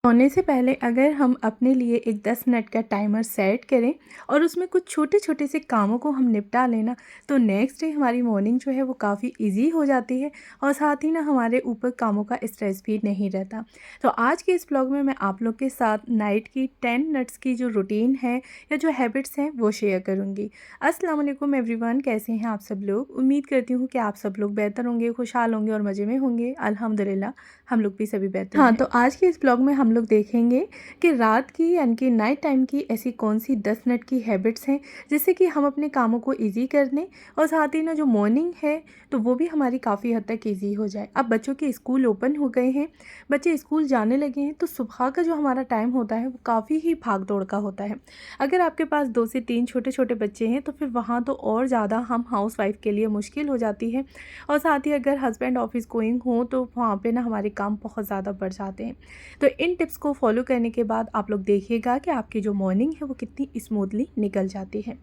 सोने से पहले अगर हम अपने लिए एक 10 मिनट का टाइमर सेट करें और उसमें कुछ छोटे छोटे से कामों को हम निपटा लेना, तो नेक्स्ट डे हमारी मॉर्निंग जो है वो काफ़ी इजी हो जाती है और साथ ही ना हमारे ऊपर कामों का स्ट्रेस भी नहीं रहता। तो आज के इस ब्लॉग में मैं आप लोग के साथ नाइट की 10 मिनट्स की जो रूटीन है या जो हैबिट्स हैं वो शेयर करूँगी। अस्सलाम वालेकुम एवरीवन, कैसे हैं आप सब लोग? उम्मीद करती हूँ कि आप सब लोग बेहतर होंगे, खुशहाल होंगे और मज़े में होंगे। अल्हम्दुलिल्लाह हम लोग भी सभी बेहतर हैं। तो आज के इस ब्लॉग में हम लोग देखेंगे कि रात की यानी कि नाइट टाइम की ऐसी कौन सी 10 मिनट की हैबिट्स हैं जिससे कि हम अपने कामों को ईजी कर दें और साथ ही ना जो मॉर्निंग है तो वो भी हमारी काफ़ी हद तक ईजी हो जाए। अब बच्चों के स्कूल ओपन हो गए हैं, बच्चे स्कूल जाने लगे हैं, तो सुबह का जो हमारा टाइम होता है वो काफ़ी ही भाग दौड़ का होता है। अगर आपके पास 2 से 3 छोटे छोटे बच्चे हैं तो फिर वहाँ तो और ज़्यादा हम हाउस वाइफ के लिए मुश्किल हो जाती है और साथ ही अगर हस्बैंड ऑफिस गोइंग हो तो वहाँ पे ना हमारे काम बहुत ज़्यादा बढ़ जाते हैं। तो इन टिप्स को फॉलो करने के बाद आप लोग देखिएगा कि आपकी जो मॉर्निंग है वो कितनी स्मूथली निकल जाती है।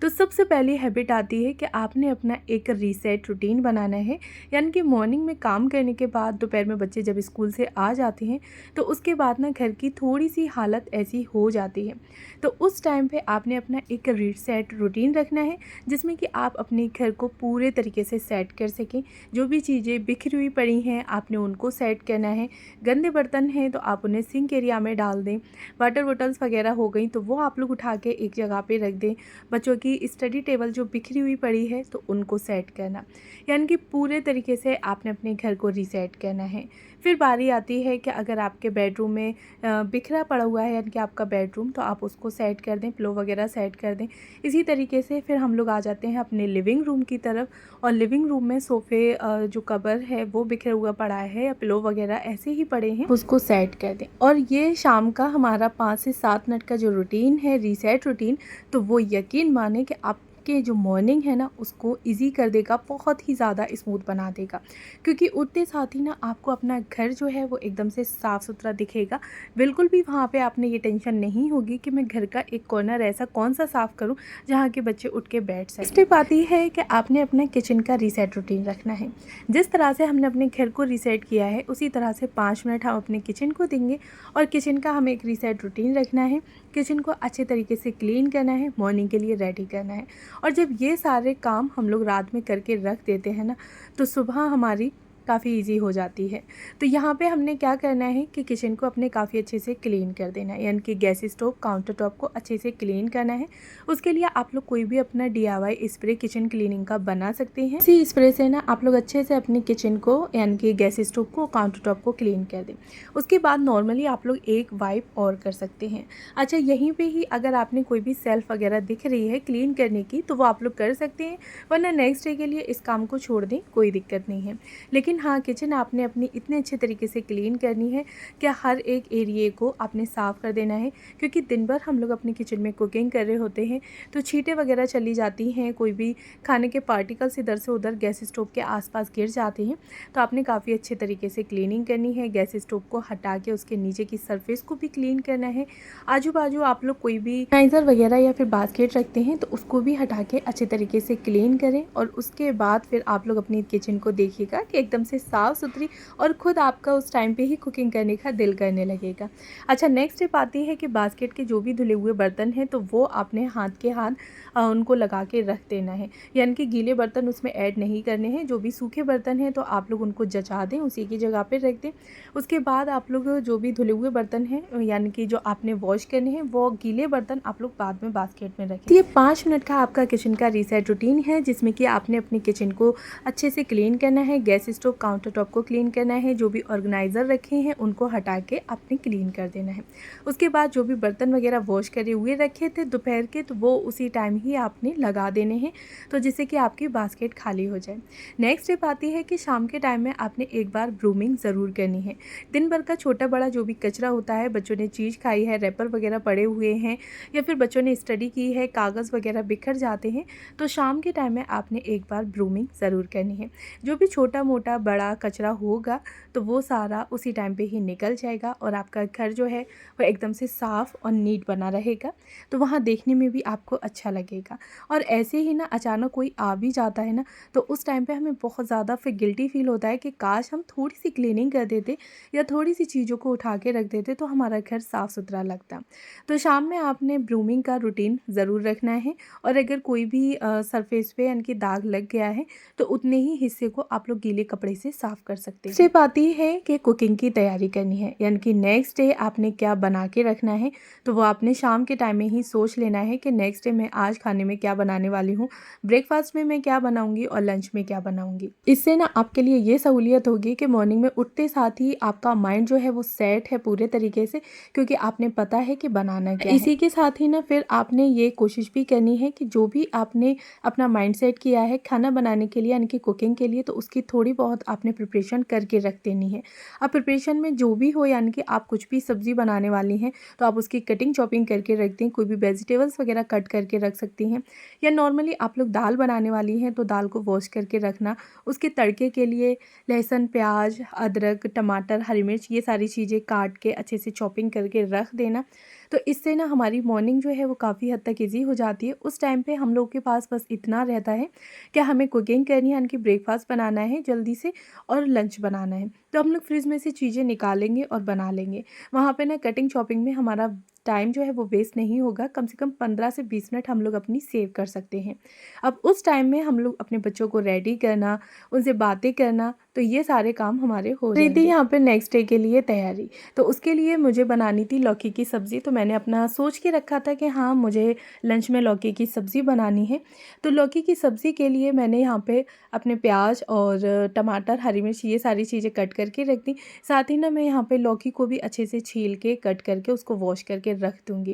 तो सबसे पहली हैबिट आती है कि आपने अपना एक रीसेट रूटीन बनाना है, यानी कि मॉर्निंग में काम करने के बाद दोपहर में बच्चे जब स्कूल से आ जाते हैं तो उसके बाद ना घर की थोड़ी सी हालत ऐसी हो जाती है। तो उस टाइम पे आपने अपना एक रीसेट रूटीन रखना है जिसमें कि आप अपने घर को पूरे तरीके से सेट कर सकें। जो भी चीज़ें बिखरी हुई पड़ी हैं आपने उनको सेट करना है। गंदे बर्तन हैं तो आप उन्हें सिंक एरिया में डाल दें। वाटर बॉटल्स वगैरह हो गई तो वो आप लोग उठा के एक जगह पे रख दें। बच्चों की स्टडी टेबल जो बिखरी हुई पड़ी है तो उनको सेट करना, यानी कि पूरे तरीके से आपने अपने घर को रीसेट करना है। फिर बारी आती है कि अगर आपके बेडरूम में बिखरा पड़ा हुआ है यानी कि आपका बेडरूम, तो आप उसको सेट कर दें, पिलो वगैरह सेट कर दें। इसी तरीके से फिर हम लोग आ जाते हैं अपने लिविंग रूम की तरफ और लिविंग रूम में सोफ़े जो कवर है वो बिखरा हुआ पड़ा है या पिलो वगैरह ऐसे ही पड़े हैं, उसको सेट कर दें। और ये शाम का हमारा 5 से 7 मिनट का जो रूटीन है रीसेट रूटीन, तो वो यकीन माने कि आपके जो मॉर्निंग है ना उसको इजी कर देगा, बहुत ही ज़्यादा स्मूथ बना देगा। क्योंकि उठते साथ ही ना आपको अपना घर जो है वो एकदम से साफ़ सुथरा दिखेगा। बिल्कुल भी वहाँ पे आपने ये टेंशन नहीं होगी कि मैं घर का एक कॉर्नर ऐसा कौन सा साफ़ करूँ जहाँ के बच्चे उठ के बैठ सकें। स्टेप आती है कि आपने अपना किचन का रीसेट रूटीन रखना है। जिस तरह से हमने अपने घर को रीसेट किया है उसी तरह से 5 मिनट हम अपने किचन को देंगे और किचन का हमें एक रीसेट रूटीन रखना है। किचन को अच्छे तरीके से क्लीन करना है, मॉर्निंग के लिए रेडी करना है। और जब ये सारे काम हम लोग रात में करके रख देते हैं ना तो सुबह हमारी काफ़ी इजी हो जाती है। तो यहाँ पे हमने क्या करना है कि किचन को अपने काफ़ी अच्छे से क्लीन कर देना है, यानी कि गैस स्टोव काउंटर टॉप को अच्छे से क्लीन करना है। उसके लिए आप लोग कोई भी अपना DIY स्प्रे किचन क्लीनिंग का बना सकते हैं। इसी स्प्रे से ना आप लोग अच्छे से अपनी किचन को यानी कि गैस स्टोव को काउंटर टॉप को क्लीन कर दें। उसके बाद नॉर्मली आप लोग एक वाइप और कर सकते हैं। अच्छा, यहीं पर ही अगर आपने कोई भी सेल्फ वगैरह दिख रही है क्लीन करने की तो वो आप लोग कर सकते हैं, वरना नेक्स्ट डे के लिए इस काम को छोड़ दें, कोई दिक्कत नहीं है। लेकिन हाँ, किचन आपने अपनी इतने अच्छे तरीके से क्लीन करनी है कि हर एक एरिए को आपने साफ़ कर देना है। क्योंकि दिन भर हम लोग अपने किचन में कुकिंग कर रहे होते हैं तो छींटे वगैरह चली जाती हैं, कोई भी खाने के पार्टिकल्स इधर से उधर गैस स्टोव के आसपास गिर जाते हैं। तो आपने काफ़ी अच्छे तरीके से क्लीनिंग करनी है। गैस स्टोव को हटा के उसके नीचे की सरफेस को भी क्लीन करना है। आजू बाजू आप लोग कोई भी नाइजर वगैरह या फिर बास्केट रखते हैं तो उसको भी हटा के अच्छे तरीके से क्लीन करें और उसके बाद फिर आप लोग अपनी किचन को देखिएगा कि एकदम से साफ़ सुथरी और ख़ुद आपका उस टाइम पे ही कुकिंग करने का दिल करने लगेगा। अच्छा, नेक्स्ट स्टेप आती है कि बास्केट के जो भी धुले हुए बर्तन हैं तो वो आपने हाथ के हाथ उनको लगा के रख देना है, यानी कि गीले बर्तन उसमें ऐड नहीं करने हैं। जो भी सूखे बर्तन हैं तो आप लोग उनको जचा दें, उसी की जगह पे रख दें। उसके बाद आप लोग जो भी धुले हुए बर्तन हैं यानी कि जो आपने वॉश करने हैं वो गीले बर्तन आप लोग बाद में बास्केट में रखें। ये 5 मिनट का आपका किचन का रीसेट रूटीन है जिसमें कि आपने अपनी किचन को अच्छे से क्लीन करना है, गैस स्टोव काउंटर टॉप को क्लीन करना है, जो भी ऑर्गेनाइज़र रखे हैं उनको हटा के आपने क्लीन कर देना है। उसके बाद जो भी बर्तन वगैरह वॉश करे हुए रखे थे दोपहर के तो वो उसी टाइम ही आपने लगा देने हैं, तो जिससे कि आपकी बास्केट खाली हो जाए। नेक्स्ट स्टेप आती है कि शाम के टाइम में आपने एक बार ब्रूमिंग ज़रूर करनी है। दिन भर का छोटा बड़ा जो भी कचरा होता है, बच्चों ने चीज़ खाई है, रैपर वगैरह पड़े हुए हैं या फिर बच्चों ने स्टडी की है, कागज़ वगैरह बिखर जाते हैं, तो शाम के टाइम में आपने एक बार ब्रूमिंग ज़रूर करनी है। जो भी छोटा मोटा बड़ा कचरा होगा तो वो सारा उसी टाइम पे ही निकल जाएगा और आपका घर जो है वो एकदम से साफ़ और नीट बना रहेगा। तो वहाँ देखने में भी आपको अच्छा लगेगा। और ऐसे ही ना अचानक कोई आ भी जाता है ना, तो उस टाइम पे हमें बहुत ज़्यादा फिर गिल्टी फ़ील होता है कि काश हम थोड़ी सी क्लीनिंग कर देते या थोड़ी सी चीज़ों को उठा के रख देते तो हमारा घर साफ़ सुथरा लगता। तो शाम में आपने ब्रूमिंग का रूटीन ज़रूर रखना है, और अगर कोई भी सरफेस पे यानी कि दाग लग गया है तो उतने ही हिस्से को आप लोग गीले कपड़े से साफ़ कर सकते हैं। सिर्फ आती है कि कुकिंग की तैयारी करनी है, यानी कि नेक्स्ट डे आपने क्या बना के रखना है, तो वो आपने शाम के टाइम में ही सोच लेना है कि नेक्स्ट डे मैं आज खाने में क्या बनाने वाली हूँ, ब्रेकफास्ट में मैं क्या बनाऊँगी और लंच में क्या बनाऊँगी। इससे ना आपके लिए ये सहूलियत होगी कि मॉर्निंग में उठते साथ ही आपका माइंड जो है वो सेट है पूरे तरीके से, क्योंकि आपने पता है कि बनाना क्या है। इसी के साथ ही ना फिर आपने ये कोशिश भी करनी है कि जो भी आपने अपना माइंड सेट किया है खाना बनाने के लिए यानी कि कुकिंग के लिए, तो उसकी थोड़ी बहुत आपने प्रिपरेशन करके रख देनी है। अब प्रिपरेशन में जो भी हो, यानी कि आप कुछ भी सब्ज़ी बनाने वाली हैं तो आप उसकी कटिंग चॉपिंग करके रख दें, कोई भी वेजिटेबल्स वगैरह कट करके रख सकती हैं। या नॉर्मली आप लोग दाल बनाने वाली हैं तो दाल को वॉश करके रखना, उसके तड़के के लिए लहसुन, प्याज, अदरक, टमाटर, हरी मिर्च ये सारी चीज़ें काट के अच्छे से चॉपिंग करके रख देना। तो इससे ना हमारी मॉर्निंग जो है वो काफ़ी हद तक ईज़ी हो जाती है। उस टाइम पे हम लोग के पास बस इतना रहता है कि हमें कुकिंग करनी है, यानी कि ब्रेकफास्ट बनाना है जल्दी से और लंच बनाना है। तो हम लोग फ्रिज में से चीज़ें निकालेंगे और बना लेंगे। वहाँ पे ना कटिंग चॉपिंग में हमारा टाइम जो है वो वेस्ट नहीं होगा, कम से कम 15 से 20 मिनट हम लोग अपनी सेव कर सकते हैं। अब उस टाइम में हम लोग अपने बच्चों को रेडी करना, उनसे बातें करना, तो ये सारे काम हमारे हो जाएंगे। यहाँ पे नेक्स्ट डे के लिए तैयारी, तो उसके लिए मुझे बनानी थी लौकी की सब्ज़ी। तो मैंने अपना सोच के रखा था कि हाँ मुझे लंच में लौकी की सब्ज़ी बनानी है। तो लौकी की सब्ज़ी के लिए मैंने यहाँ पे अपने प्याज और टमाटर, हरी मिर्च ये सारी चीज़ें कट करके रख दी। साथ ही ना मैं यहाँ पे लौकी को भी अच्छे से छील के कट करके उसको वॉश करके रख दूँगी।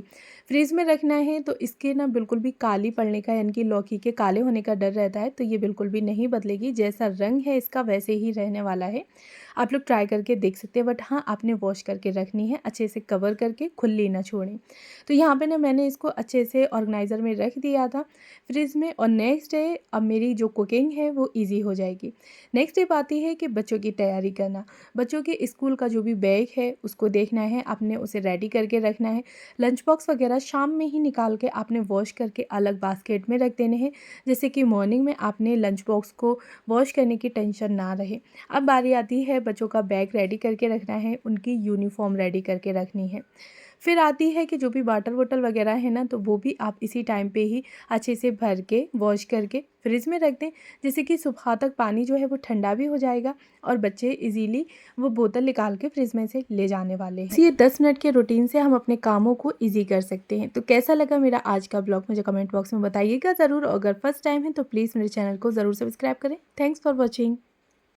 फ्रीज़ में रखना है तो इसके ना बिल्कुल भी काली पड़ने का यानी कि लौकी के काले होने का डर रहता है, तो ये बिल्कुल भी नहीं बदलेगी। जैसा रंग है इसका वैसे ही रहने वाला है। आप लोग ट्राई करके देख सकते हैं, बट हाँ आपने वॉश करके रखनी है, अच्छे से कवर करके खुली ना छोड़ें। तो यहाँ पे ना मैंने इसको अच्छे से ऑर्गेनाइज़र में रख दिया था फ्रिज में, और नेक्स्ट डे अब मेरी जो कुकिंग है वो ईज़ी हो जाएगी। नेक्स्ट स्टेप आती है कि बच्चों की तैयारी करना। बच्चों के स्कूल का जो भी बैग है उसको देखना है, आपने उसे रेडी करके रखना है। लंच बॉक्स वगैरह शाम में ही निकाल के आपने वॉश करके अलग बास्केट में रख देने हैं, जैसे कि मॉर्निंग में आपने लंच बॉक्स को वॉश करने की टेंशन ना रहे। अब बारी आती है बच्चों का बैग रेडी करके रखना है, उनकी यूनिफॉर्म रेडी करके रखनी है। फिर आती है कि जो भी वाटर बोतल वगैरह है ना, तो वो भी आप इसी टाइम पे ही अच्छे से भर के वॉश करके फ्रिज में रख दें, जिससे कि सुबह तक पानी जो है वो ठंडा भी हो जाएगा और बच्चे इजीली वो बोतल निकाल के फ्रिज में से ले जाने वाले हैं। ये 10 मिनट के रूटीन से हम अपने कामों को ईजी कर सकते हैं। तो कैसा लगा मेरा आज का ब्लॉग मुझे कमेंट बॉक्स में बताइएगा ज़रूर। अगर फर्स्ट टाइम है तो प्लीज़ मेरे चैनल को ज़रूर सब्सक्राइब करें। Thanks for watching.